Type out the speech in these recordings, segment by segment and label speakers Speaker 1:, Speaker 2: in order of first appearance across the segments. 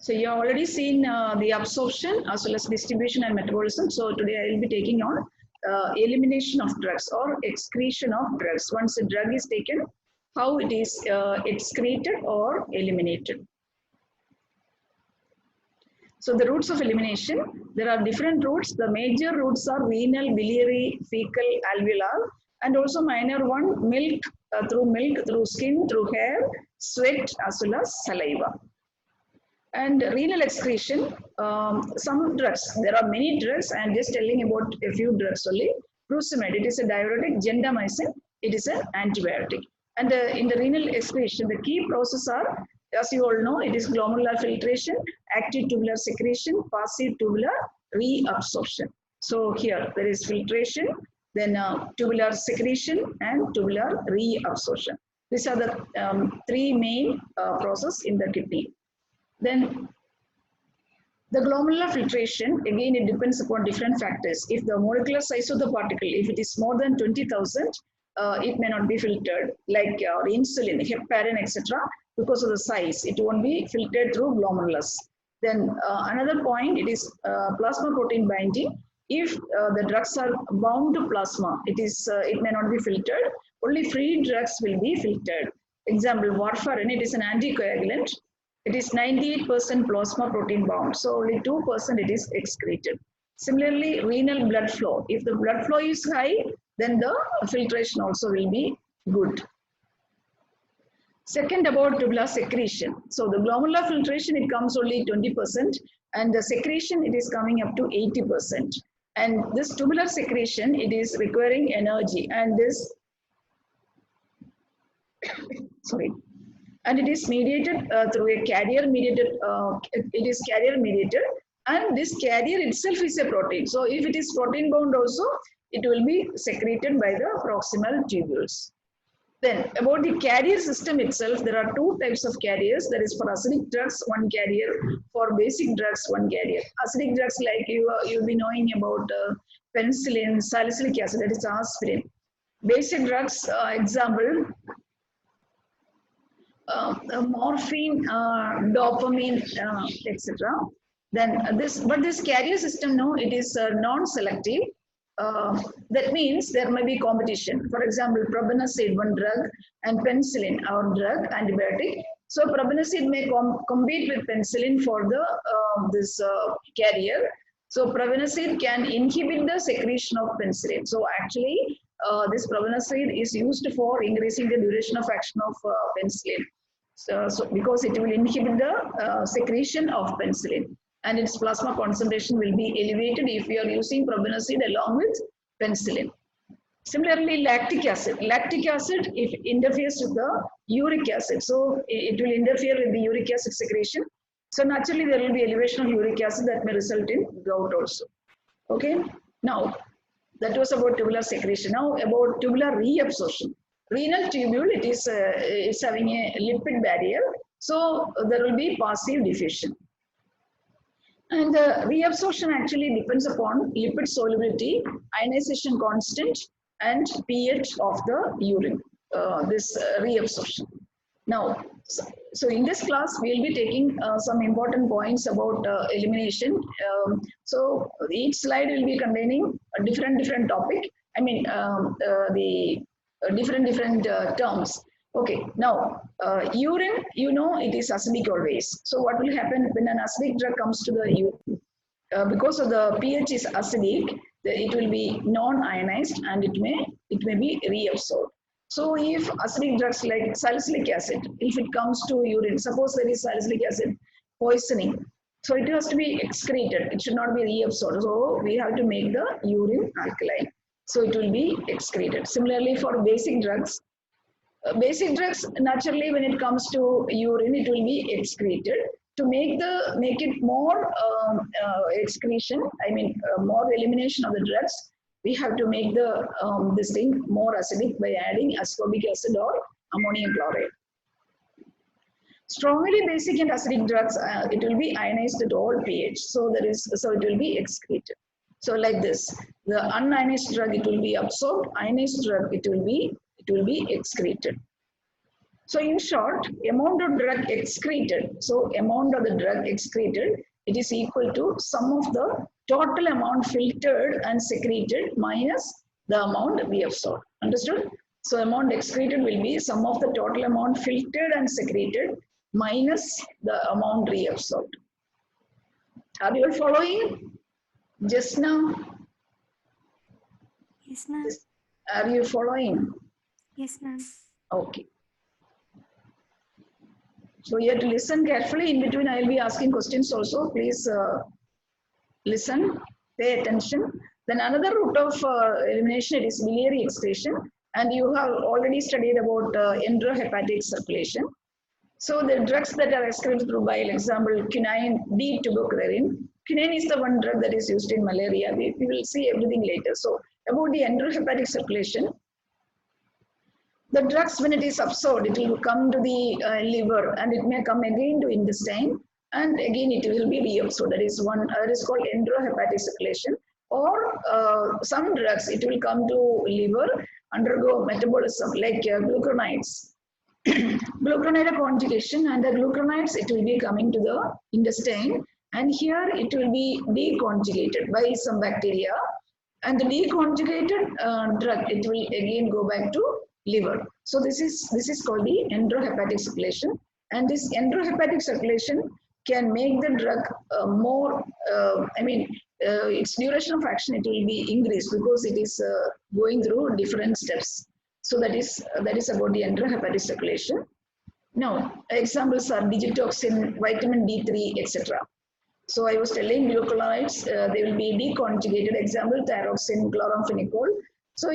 Speaker 1: So you have already seen the absorption as well as distribution and metabolism. So today I will be taking on elimination of drugs or excretion of drugs. Once a drug is taken, how it is excreted or eliminated. So the routes of elimination, there are different routes. The major routes are renal, biliary, fecal, alveolar, and also minor one, milk, through skin, through hair, sweat, as well as saliva. And renal excretion, some drugs, there are many drugs. I am just telling about a few drugs only. Furosemide, it is a diuretic. Gentamicin, it is an antibiotic. And in the renal excretion, the key processes are, as you all know, it is glomerular filtration, active tubular secretion, passive tubular reabsorption. So here there is filtration, then tubular secretion and tubular reabsorption. These are the three main processes in the kidney. Then the glomerular filtration, again, it depends upon different factors. If the molecular size of the particle, if it is more than 20,000, it may not be filtered, like insulin, heparin, etc. Because of the size, it won't be filtered through glomerulus. Then another point, it is plasma protein binding. If the drugs are bound to plasma, it may not be filtered. Only free drugs will be filtered. Example, warfarin, it is an anticoagulant. It is 98% plasma protein bound, so only 2% it is excreted. Similarly, renal blood flow. If the blood flow is high, then the filtration also will be good. Second, about tubular secretion. So the glomerular filtration, it comes only 20%, and the secretion, it is coming up to 80%. And this tubular secretion, it is requiring energy, and this, sorry. And it is mediated through a carrier mediated, it is carrier mediated, and this carrier itself is a protein. So if it is protein bound also, it will be secreted by the proximal tubules. Then about the carrier system itself, there are two types of carriers. There is for acidic drugs, one carrier, for basic drugs, one carrier. Acidic drugs, like you'll be knowing about penicillin, salicylic acid, that is aspirin. Basic drugs, example, morphine, dopamine, etc. Then this carrier system, no, it is non-selective. That means there may be competition. For example, probenecid, one drug, and penicillin, our drug, antibiotic. So probenecid may compete with penicillin for the this carrier. So probenecid can inhibit the secretion of penicillin. So actually, this probenecid is used for increasing the duration of action of penicillin. So because it will inhibit the secretion of penicillin, and its plasma concentration will be elevated if we are using probenecid along with penicillin. Similarly, lactic acid. Lactic acid, if it interferes with the uric acid, so it will interfere with the uric acid secretion. So naturally, there will be elevation of uric acid that may result in gout also. Okay. Now, that was about tubular secretion. Now, about tubular reabsorption. Renal tubule, it is having a lipid barrier, so there will be passive diffusion. And the reabsorption actually depends upon lipid solubility, ionization constant, and pH of the urine, this reabsorption. Now, so in this class, we'll be taking some important points about elimination. So each slide will be containing a different topic. I mean, the different terms. Okay, now urine, you know, it is acidic always. So what will happen when an acidic drug comes to the urine? Because of the pH is acidic, it will be non-ionized and it may be reabsorbed. So if acidic drugs like salicylic acid, if it comes to urine, suppose there is salicylic acid poisoning, so it has to be excreted. It should not be reabsorbed. So we have to make the urine alkaline. So it will be excreted. Similarly, for basic drugs, naturally when it comes to urine, it will be excreted. To make it more excretion, I mean more elimination of the drugs, we have to make the this thing more acidic by adding ascorbic acid or ammonium chloride. Strongly basic and acidic drugs, it will be ionized at all pH. So it will be excreted. So like this, the unionized drug, it will be absorbed. Ionized drug, it will be excreted. So in short, amount of drug excreted, so amount of the drug excreted, it is equal to sum of the total amount filtered and secreted minus the amount we absorbed. Understood? So amount excreted will be sum of the total amount filtered and secreted minus the amount reabsorbed. Are you all following? Just now?
Speaker 2: Yes, ma'am.
Speaker 1: Are you following?
Speaker 2: Yes, ma'am.
Speaker 1: Okay. So you have to listen carefully. In between, I will be asking questions also. Please listen, pay attention. Then another route of elimination, it is biliary excretion. And you have already studied about enterohepatic circulation. So the drugs that are excreted through bile, example, quinine, D-tuberculin. Quinine is the one drug that is used in malaria. We will see everything later. So about the enterohepatic circulation, the drugs, when it is absorbed, it will come to the liver and it may come again to intestine and again it will be reabsorbed. That is one, that is called enterohepatic circulation. Or some drugs, it will come to liver, undergo metabolism like glucuronides. Glucuronide conjugation, and the glucuronides, it will be coming to the intestine and here it will be deconjugated by some bacteria, and the deconjugated drug, it will again go back to liver. So this is called the enterohepatic circulation, and this enterohepatic circulation can make the drug more, its duration of action, it will be increased because it is going through different steps. So that is about the enterohepatic circulation. Now, examples are digitoxin, vitamin D3, etc. So I was telling glucuronides, they will be deconjugated. Example, thyroxine, chloramphenicol. So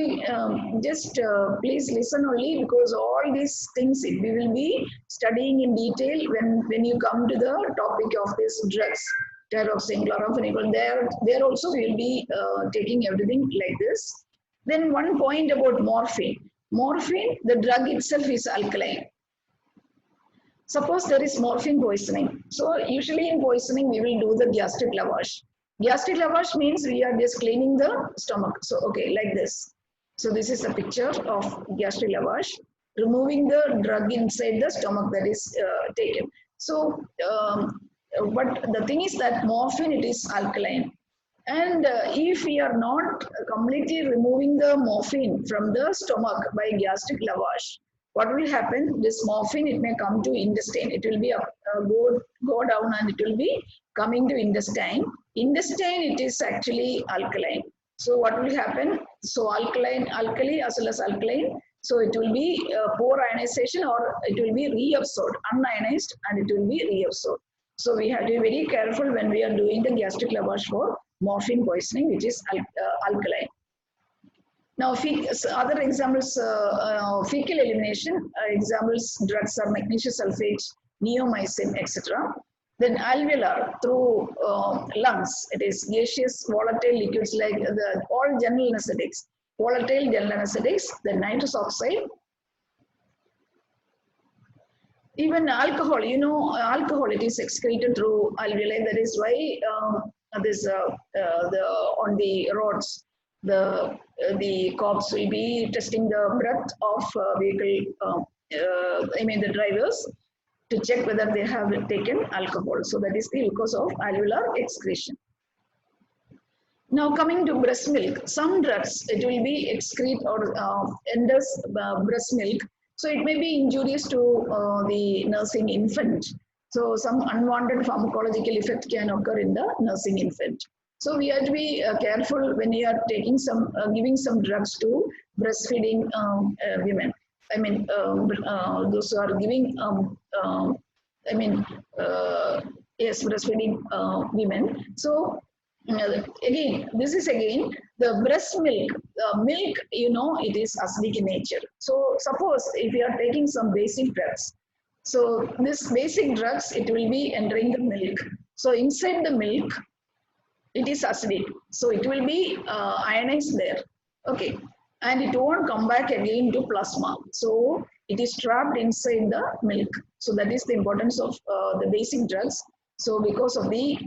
Speaker 1: just please listen only, because all these things we will be studying in detail when you come to the topic of these drugs, thyroxine, chloramphenicol. There also we will be taking everything like this. Then one point about morphine. Morphine, the drug itself is alkaline. Suppose there is morphine poisoning. So usually in poisoning, we will do the gastric lavage. Gastric lavage means we are just cleaning the stomach. So, okay, like this. So this is a picture of gastric lavage, removing the drug inside the stomach that is taken. So, but the thing is that morphine, it is alkaline. And if we are not completely removing the morphine from the stomach by gastric lavage, what will happen? This morphine, it may come to intestine. It will be go down and it will be coming to intestine. Intestine, it is actually alkaline. So what will happen? So alkaline, alkali as well as alkaline. So it will be poor ionization, or it will be reabsorbed, unionized, and it will be reabsorbed. So we have to be very careful when we are doing the gastric lavage for morphine poisoning, which is alkaline. Now, other examples, fecal elimination, examples, drugs are magnesium sulfate, neomycin, etc. Then alveolar, through lungs, it is gaseous volatile liquids like all general anesthetics, volatile general anesthetics, then nitrous oxide. Even alcohol, alcohol, it is excreted through alveoli. That is why on the roads, the cops will be testing the breath of vehicle, the drivers, to check whether they have taken alcohol. So that is because of alveolar excretion. Now coming to breast milk, some drugs, it will be excrete or enters breast milk. So it may be injurious to the nursing infant. So some unwanted pharmacological effect can occur in the nursing infant. So we have to be careful when we are taking giving some drugs to breastfeeding women. Those who are giving, breastfeeding women. So again, this is again the breast milk. Milk, it is acidic in nature. So suppose if you are taking some basic drugs, so this basic drugs, it will be entering the milk. So inside the milk, it is acidic. So it will be ionized there. Okay. And it won't come back again to plasma. So it is trapped inside the milk. So that is the importance of the basic drugs. So because of the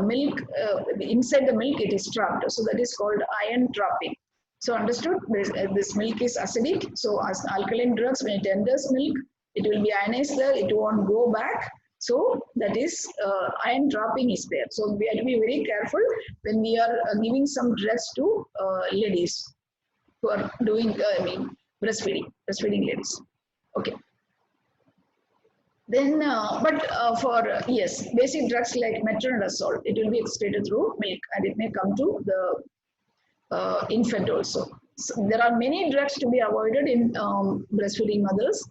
Speaker 1: milk, inside the milk, it is trapped. So that is called ion trapping. So understood, this milk is acidic. So as alkaline drugs, when it enters milk, it will be ionized there, it won't go back. So that is ion dropping is there. So we have to be very careful when we are giving some drugs to ladies who are doing, breastfeeding ladies. Okay. Then, yes, basic drugs like metronidazole, it will be excreted through milk and it may come to the infant also. So there are many drugs to be avoided in breastfeeding mothers.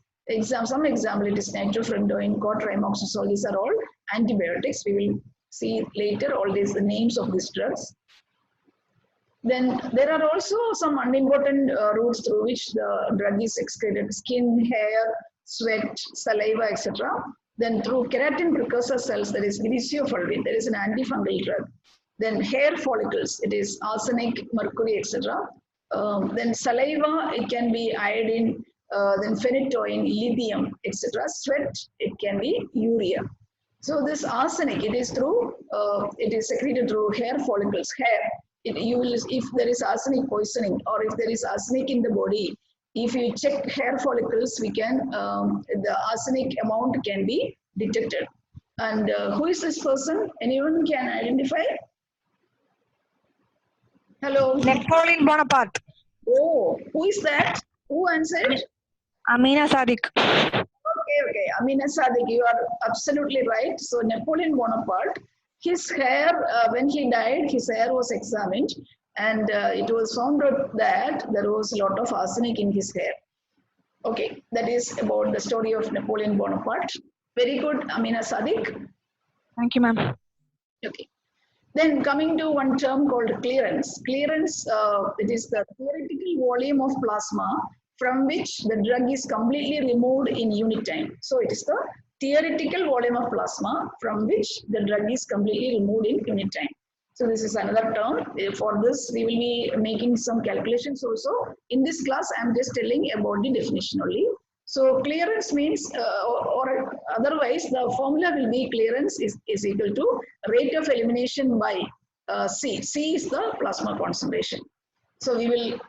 Speaker 1: Some example, it is nitrofurantoin, cotrimoxazole, these are all antibiotics. We will see later all these, the names of these drugs. Then there are also some unimportant routes through which the drug is excreted: skin, hair, sweat, saliva, etc. Then through keratin precursor cells, that is griseofulvin, there is an antifungal drug. Then hair follicles, it is arsenic, mercury, etc. Then saliva, it can be iodine, then phenytoin, lithium, etc. Sweat, it can be urea. So this arsenic, it is secreted through hair follicles, hair. If there is arsenic poisoning or if there is arsenic in the body, if you check hair follicles, we can the arsenic amount can be detected. And who is this person? Anyone can identify? Hello.
Speaker 2: Napoleon Bonaparte.
Speaker 1: Oh, who is that? Who answered?
Speaker 2: Amina Sadiq.
Speaker 1: Okay. Amina Sadiq, you are absolutely right. So Napoleon Bonaparte, his hair, when he died, his hair was examined and it was found out that there was a lot of arsenic in his hair. Okay, that is about the story of Napoleon Bonaparte. Very good, Amina Sadiq.
Speaker 2: Thank you, ma'am.
Speaker 1: Okay. Then coming to one term called clearance. Clearance, it is the theoretical volume of plasma from which the drug is completely removed in unit time. So it is the theoretical volume of plasma from which the drug is completely removed in unit time. So this is another term. For this, we will be making some calculations also. In this class, I am just telling about the definition only. So clearance means, or otherwise, the formula will be clearance is equal to rate of elimination by C. C is the plasma concentration. So we will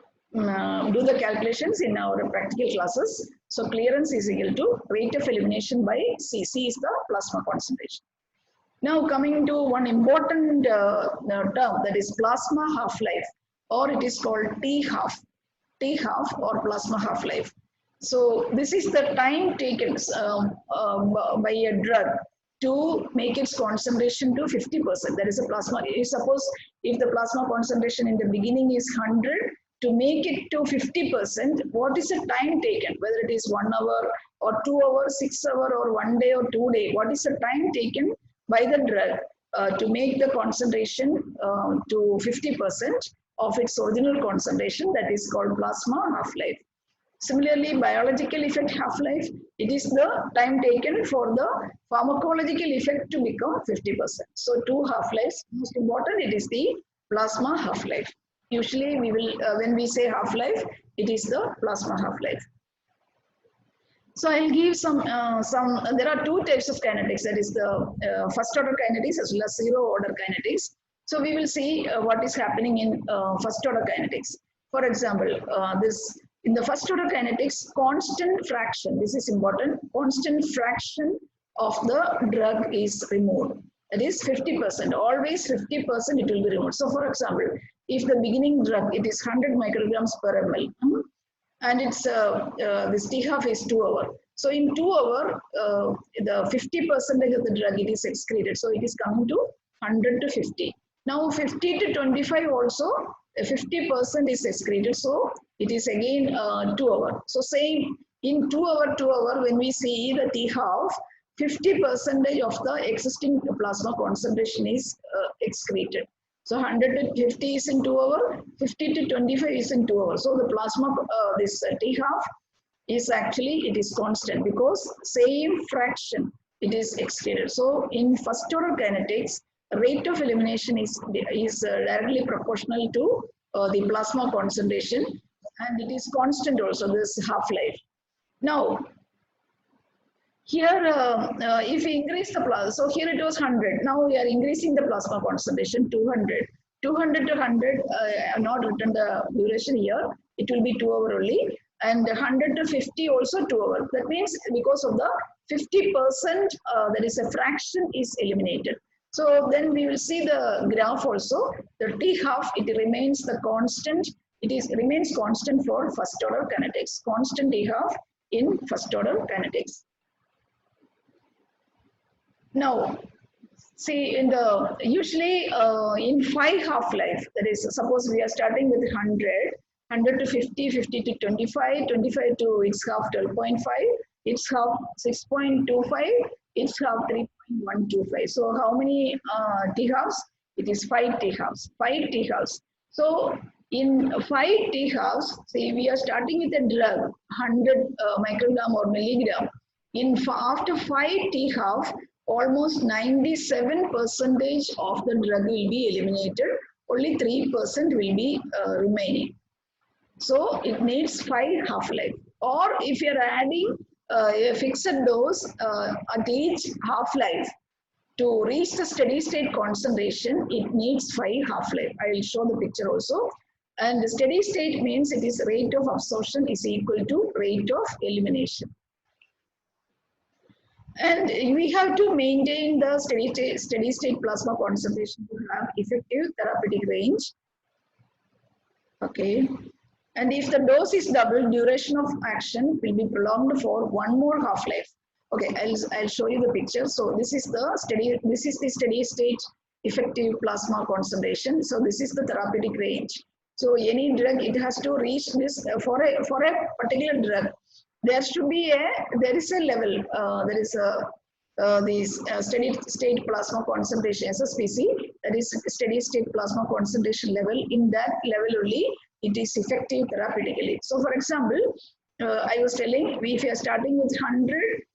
Speaker 1: do the calculations in our practical classes. So clearance is equal to rate of elimination by C. C is the plasma concentration. Now coming to one important term, that is plasma half-life, or it is called T-half. T-half or plasma half-life. So this is the time taken by a drug to make its concentration to 50%. That is a plasma. Suppose if the plasma concentration in the beginning is 100, to make it to 50%, what is the time taken? Whether it is 1 hour or 2 hours, 6 hours, or 1 day or 2 days, what is the time taken by the drug to make the concentration to 50% of its original concentration? That is called plasma half-life. Similarly, biological effect half-life, it is the time taken for the pharmacological effect to become 50%. So two half-lives, most important, it is the plasma half-life. Usually we will, when we say half-life, it is the plasma half-life. So I'll give there are two types of kinetics, that is the first order kinetics as well as zero order kinetics. So we will see what is happening in first order kinetics. For example, in the first order kinetics, constant fraction, this is important, constant fraction of the drug is removed. That is 50%, always 50% it will be removed. So for example, if the beginning drug, it is 100 micrograms per ml, and it's this T-half is 2 hours. So in 2 hours, the 50% of the drug, it is excreted. So it is coming to 100 to 50. Now 50 to 25 also, 50% is excreted. So it is again 2 hours. So saying in 2 hours, when we see the T-half, 50% of the existing plasma concentration is excreted. So 100 to 50 is in 2 hours, 50 to 25 is in 2 hours. So the plasma, this T-half is actually, it is constant because same fraction it is excreted. So in first order kinetics, rate of elimination is directly proportional to the plasma concentration, and it is constant also, this half-life. Now, here, if we increase the plasma, so here it was 100. Now we are increasing the plasma concentration to 200. 200 to 100, I have not written the duration here. It will be 2 hours only. And 100 to 50 also 2 hours. That means because of the 50%, there is a fraction is eliminated. So then we will see the graph also. The T half, it remains the constant. Remains constant for first order kinetics. Constant T half in first order kinetics. Now, see, usually in 5 half-life, that is, suppose we are starting with 100 to 50, 50 to 25, 25 to its half 12.5, its half 6.25, its half 3.125. So how many T-halves? It is 5 T-halves, 5 T-halves. So in 5 T-halves, see, we are starting with a drug, 100 microgram or milligram. After 5 T-half, almost 97% of the drug will be eliminated. Only 3% will be remaining. So it needs 5 half-life. Or if you are adding a fixed dose at each half-life to reach the steady state concentration, it needs 5 half-life. I will show the picture also. And the steady state means it is rate of absorption is equal to rate of elimination. And we have to maintain the steady state plasma concentration to have effective therapeutic range. Okay. And if the dose is double, duration of action will be prolonged for 1 more half-life. Okay, I'll show you the picture. So this is the steady state effective plasma concentration. So this is the therapeutic range. So any drug, it has to reach this for a particular drug. There is a level, there is this steady state plasma concentration, SSPC, that is steady state plasma concentration level. In that level only, it is effective therapeutically. So for example, I was telling, if you are starting with 100,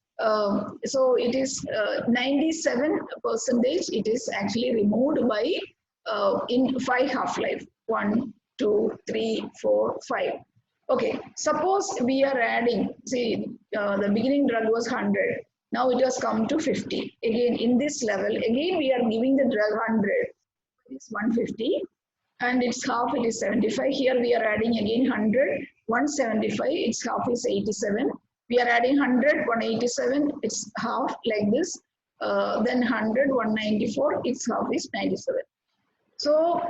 Speaker 1: so it is 97%, it is actually removed by in 5 half-life, 1, 2, 3, 4, 5. Okay, suppose we are adding, see, the beginning drug was 100. Now it has come to 50. Again, in this level, again we are giving the drug 100. It is 150. And its half, it is 75. Here we are adding again 100, 175. Its half is 87. We are adding 100, 187. Its half like this. Then 100, 194. Its half is 97. So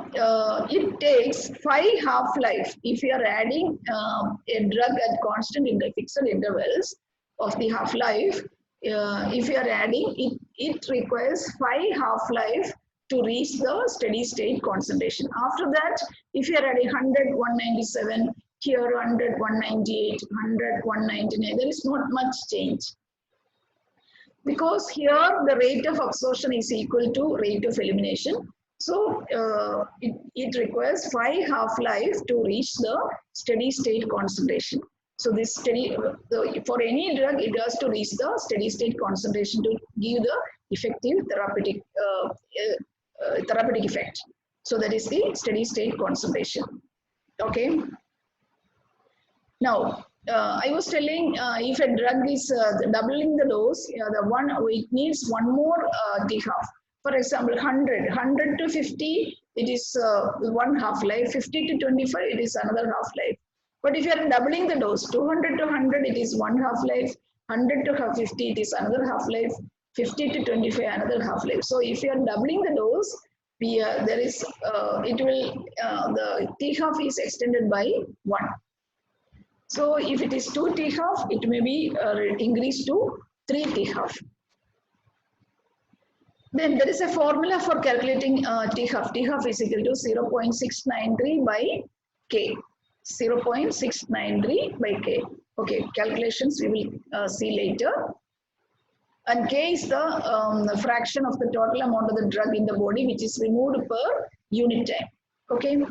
Speaker 1: it takes 5 half-life. If you are adding a drug at constant fixed intervals of the half-life, if you are adding, it requires 5 half-life to reach the steady state concentration. After that, if you are adding 100, 197, here 100, 198, 100, 199, there is not much change. Because here the rate of absorption is equal to rate of elimination. So it requires 5 half-life to reach the steady state concentration. So this for any drug, it has to reach the steady state concentration to give the effective therapeutic effect. So that is the steady state concentration. Okay. Now I was telling, if a drug is doubling the dose, it needs 1 more T half. For example, 100 to 50, it is 1 half-life. 50 to 25, it is another half-life. But if you are doubling the dose, 200 to 100, it is 1 half-life. 100 to 50, it is another half-life. 50 to 25, another half-life. So if you are doubling the dose, the T half is extended by 1. So if it is 2 T half, it may be increased to 3 T half. Then there is a formula for calculating T half. T half is equal to 0.693 by K. 0.693 by K. Okay, calculations we will see later. And K is the fraction of the total amount of the drug in the body which is removed per unit time. Okay.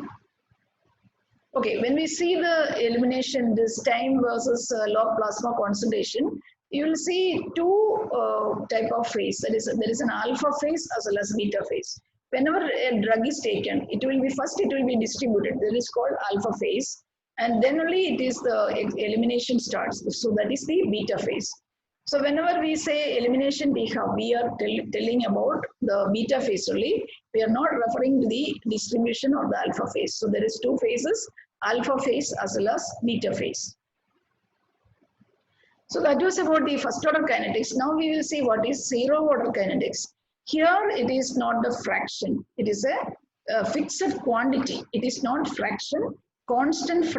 Speaker 1: Okay, when we see the elimination, this time versus log plasma concentration, you will see 2 type of phase. There is an alpha phase as well as beta phase. Whenever a drug is taken, it will be distributed. That is called alpha phase, and then only it is the elimination starts. So that is the beta phase. So whenever we say elimination T-half, we are telling about the beta phase only. We are not referring to the distribution or the alpha phase. So there is two phases, alpha phase as well as beta phase. So that was about the first order kinetics. Now we will see what is zero order kinetics. Here it is not the fraction. It is a fixed quantity. It is not fraction, constant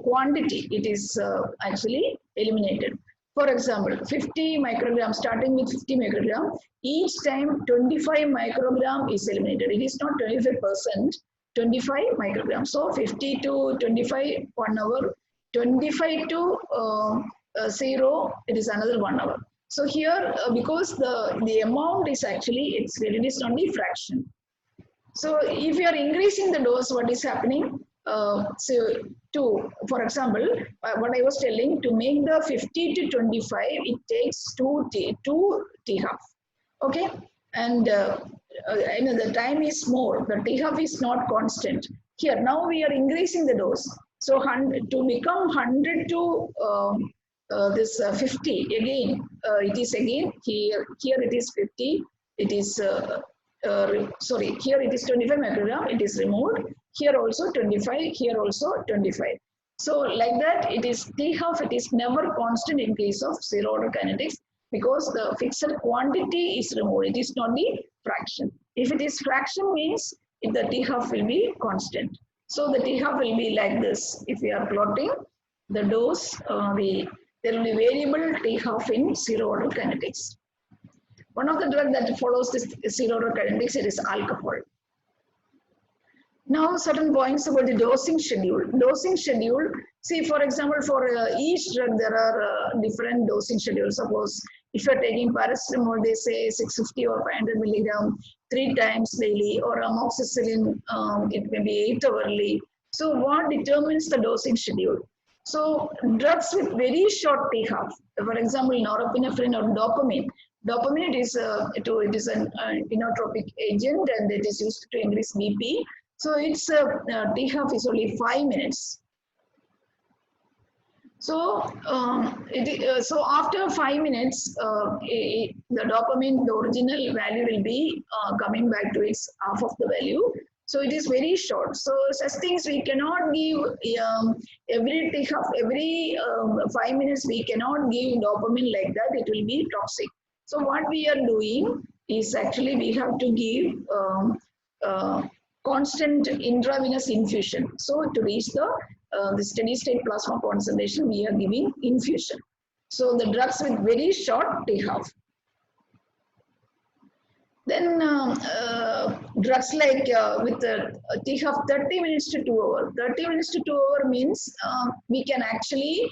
Speaker 1: quantity. It is actually eliminated. For example, 50 microgram, starting with 50 microgram, each time 25 microgram is eliminated. It is not 25%, 25 microgram. So 50 to 25, 1 hour, 25 to 0, it is another 1 hour. So here, because the amount is actually, it is only fraction. So if you are increasing the dose, what is happening? For example, what I was telling, to make the 50 to 25, it takes 2 T-half. Okay, and the time is more. The T-half is not constant. Here now we are increasing the dose. So to become 100 to this 50 again, it is again here it is 50. It is sorry, here it is 25 microgram. It is removed. Here also 25. Here also 25. So like that, it is T-half. It is never constant in case of zero order kinetics because the fixed quantity is removed. It is not the fraction. If it is fraction, means the T-half will be constant. So the T-half will be like this. If we are plotting the dose, there will be variable T-half in zero order kinetics. One of the drugs that follows this zero order kinetics, it is alcohol. Now certain points about the dosing schedule. Dosing schedule, see for example, for each drug there are different dosing schedules. Suppose if you are taking paracetamol, they say 650 or 500 milligram 3 times daily, or amoxicillin, it may be 8 hourly. So what determines the dosing schedule? So drugs with very short T-half, for example, norepinephrine or dopamine. Dopamine, it is an inotropic agent and it is used to increase BP. So its T-half is only 5 minutes. So so after 5 minutes, the dopamine, the original value will be coming back to its half of the value. So it is very short. So such things we cannot give every T-half, every 5 minutes we cannot give dopamine like that. It will be toxic. So what we are doing is actually we have to give constant intravenous infusion. So to reach the steady state plasma concentration, we are giving infusion. So the drugs with very short T-half. Then drugs like with T-half 30 minutes to 2 hours. 30 minutes to 2 hours means we can actually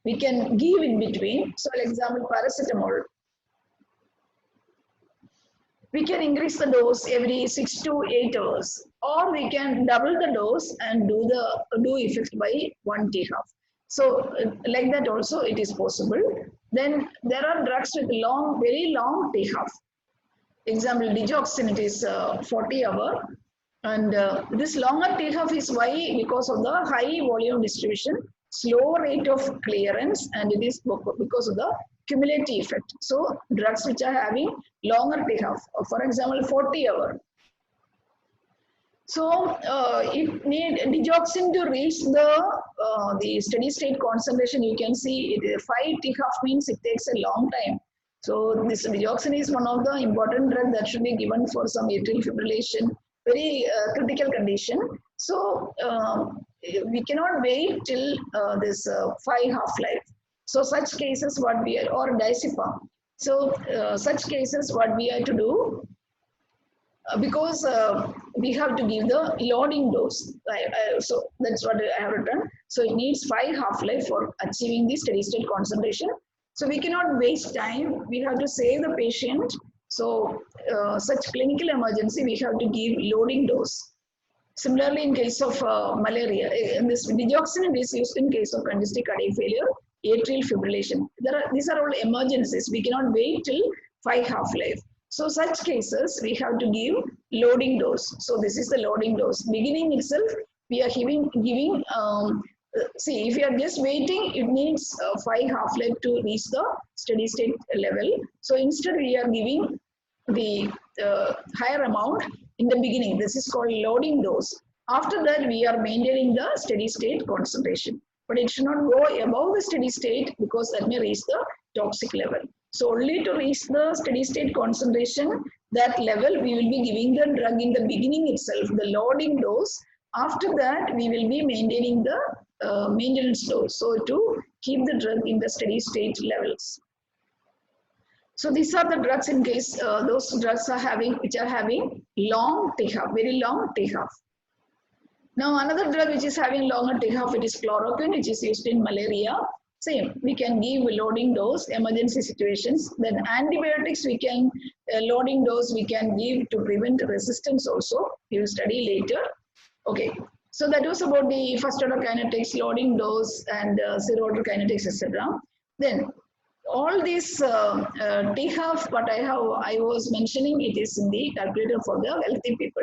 Speaker 1: we can give in between. So, for example, paracetamol. We can increase the dose every 6 to 8 hours, or we can double the dose and do effect by 1 T-half. So like that also it is possible. Then there are drugs with very long T-half. Example, digoxin, it is 40 hours. And this longer T-half is why? Because of the high volume distribution, slow rate of clearance, and it is because of the cumulative effect. So drugs which are having longer T-half, for example, 40 hours. So it need digoxin to reach the steady state concentration. You can see it, 5 T-half means it takes a long time. So this digoxin is one of the important drugs that should be given for some atrial fibrillation, very critical condition. So we cannot wait till this 5 half-life. So such cases what we are, or diazepam. So such cases what we are to do, because we have to give the loading dose. So that's what I have written. So it needs 5 half-life for achieving the steady state concentration. So we cannot waste time. We have to save the patient. So such clinical emergency, we have to give loading dose. Similarly, in case of malaria, this digoxin is used in case of congestive cardiac failure, atrial fibrillation. These are all emergencies. We cannot wait till 5 half-life. So such cases, we have to give loading dose. So this is the loading dose. Beginning itself, we are giving See, if you are just waiting, it needs 5 half-life to reach the steady state level. So instead, we are giving the higher amount in the beginning. This is called loading dose. After that, we are maintaining the steady state concentration. But it should not go above the steady state because that may reach the toxic level. So only to reach the steady state concentration, that level, we will be giving the drug in the beginning itself, the loading dose. After that, we will be maintaining the maintenance dose. So to keep the drug in the steady state levels. So these are the drugs in case those drugs are having, which are having long T-half, very long T-half. Now another drug which is having longer T-half, it is chloroquine, which is used in malaria. Same, we can give loading dose, emergency situations. Then antibiotics, we can, loading dose we can give to prevent resistance also. We will study later. Okay, so that was about the first order kinetics, loading dose, and zero order kinetics, etc. Then all these T-half, what I was mentioning, it is in the calculator for the healthy people.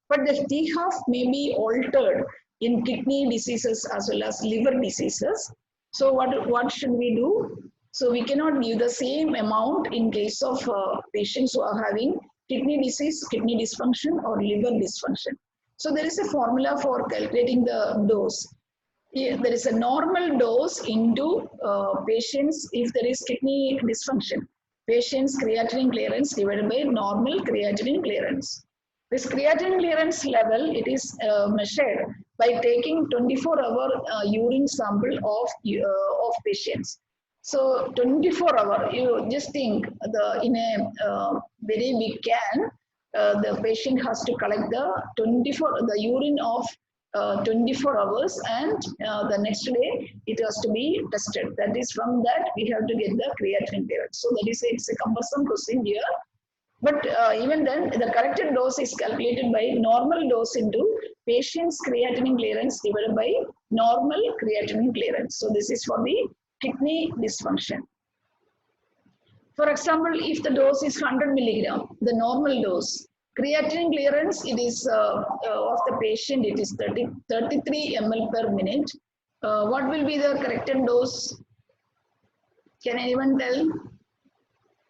Speaker 1: But the T-half may be altered in kidney diseases as well as liver diseases. So what should we do? So we cannot give the same amount in case of patients who are having kidney disease, kidney dysfunction, or liver dysfunction. So there is a formula for calculating the dose. There is a normal dose into patients if there is kidney dysfunction. Patient's creatinine clearance divided by normal creatinine clearance. This creatinine clearance level, it is measured by taking 24-hour urine sample of patients. So 24-hour, you just think in a very big can, the patient has to collect the urine of 24 hours, and the next day it has to be tested. That is, from that we have to get the creatinine clearance. So that is, it's a cumbersome procedure. But even then, the corrected dose is calculated by normal dose into patient's creatinine clearance divided by normal creatinine clearance. So this is for the kidney dysfunction. For example, if the dose is 100 milligram, the normal dose, creatinine clearance, it is of the patient, it is 33 ml per minute. What will be the corrected dose? Can anyone tell?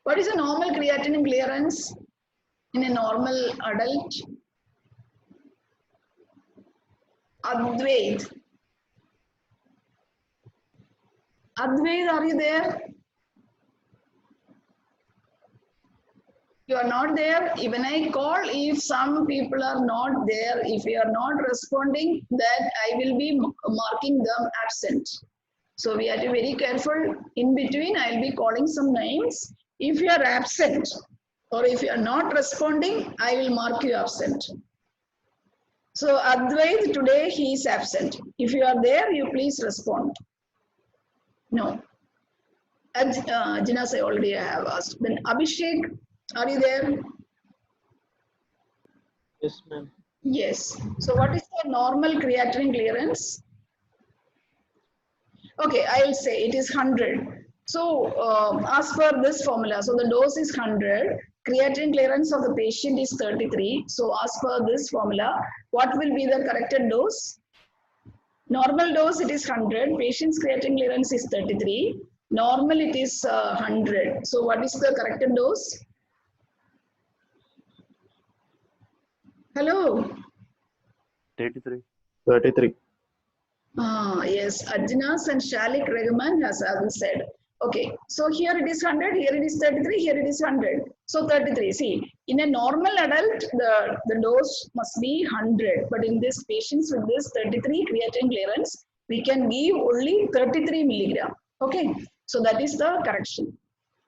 Speaker 1: What is a normal creatinine clearance in a normal adult? Advait. Advait, are you there? You are not there. When I call, if some people are not there, if you are not responding, that I will be marking them absent. So we have to be very careful. In between, I will be calling some names. If you are absent or if you are not responding, I will mark you absent. So Advait, today he is absent. If you are there, you please respond. No. Jinas, I already have asked. Then Abhishek, are you there?
Speaker 3: Yes, ma'am.
Speaker 1: Yes. So what is the normal creatinine clearance? Okay, I will say it is 100. So as per this formula, so the dose is 100, creatinine clearance of the patient is 33. So as per this formula, what will be the corrected dose? Normal dose, it is 100, patient's creatinine clearance is 33, normal it is 100. So what is the corrected dose? Hello?
Speaker 3: 33.
Speaker 4: 33.
Speaker 1: Yes, Ajnas and Shalik Rahman has said. Okay, so here it is 100, here it is 33, here it is 100. So 33, see, in a normal adult, the dose must be 100. But in this patients with this 33 creatinine clearance, we can give only 33 milligram. Okay, so that is the correction.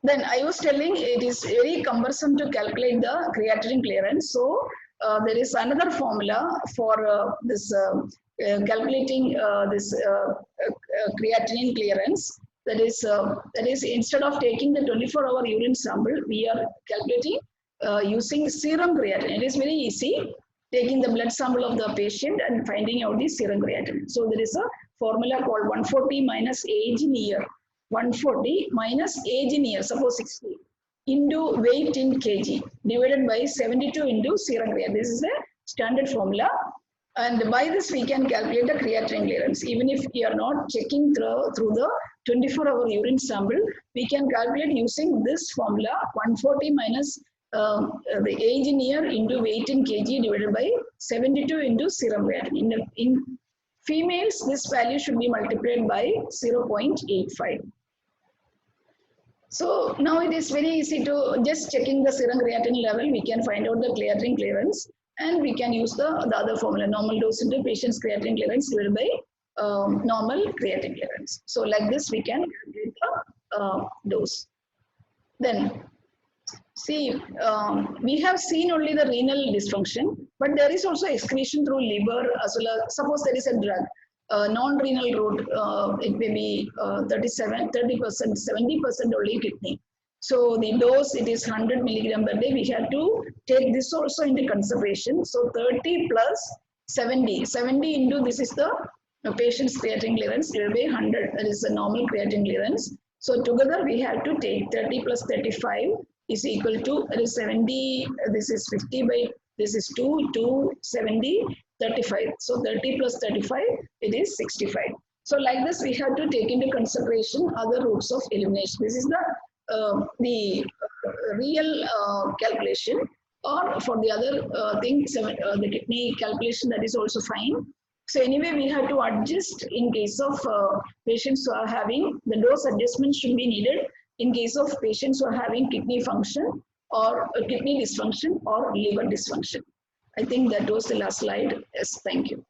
Speaker 1: Then I was telling it is very cumbersome to calculate the creatinine clearance. So there is another formula for this calculating this creatinine clearance. That is instead of taking the 24-hour urine sample, we are calculating using serum creatinine. It is very easy, taking the blood sample of the patient and finding out the serum creatinine. So there is a formula called 140 minus age in year. 140 minus age in year, suppose 60, into weight in kg, divided by 72 into serum creatinine. This is a standard formula. And by this, we can calculate the creatinine clearance. Even if we are not checking through the 24-hour urine sample, we can calculate using this formula, 140 minus the age in year into weight in kg divided by 72 into serum creatinine. In females, this value should be multiplied by 0.85. So now it is very easy to just checking the serum creatinine level, we can find out the creatinine clearance, and we can use the other formula, normal dose into patient's creatinine clearance divided by normal creatinine clearance. So like this, we can calculate the dose. Then see, we have seen only the renal dysfunction, but there is also excretion through liver as well as, suppose there is a drug, non-renal route, it may be 30%, 70% only kidney. So the dose, it is 100 milligram per day. We have to take this also into consideration. So 30 plus 70. 70 into this is the patient's creatinine clearance divided by 100. That is the normal creatinine clearance. So together we have to take 30 plus 35 is equal to, that is 70. This is 50 by, this is 2, 70, 35. So 30 plus 35, it is 65. So like this, we have to take into consideration other routes of elimination. This is the real calculation, or for the other thing, the kidney calculation, that is also fine. So anyway, we have to adjust in case of patients who are having, the dose adjustment should be needed in case of patients who are having kidney function or kidney dysfunction or liver dysfunction. I think that was the last slide. Yes, thank you.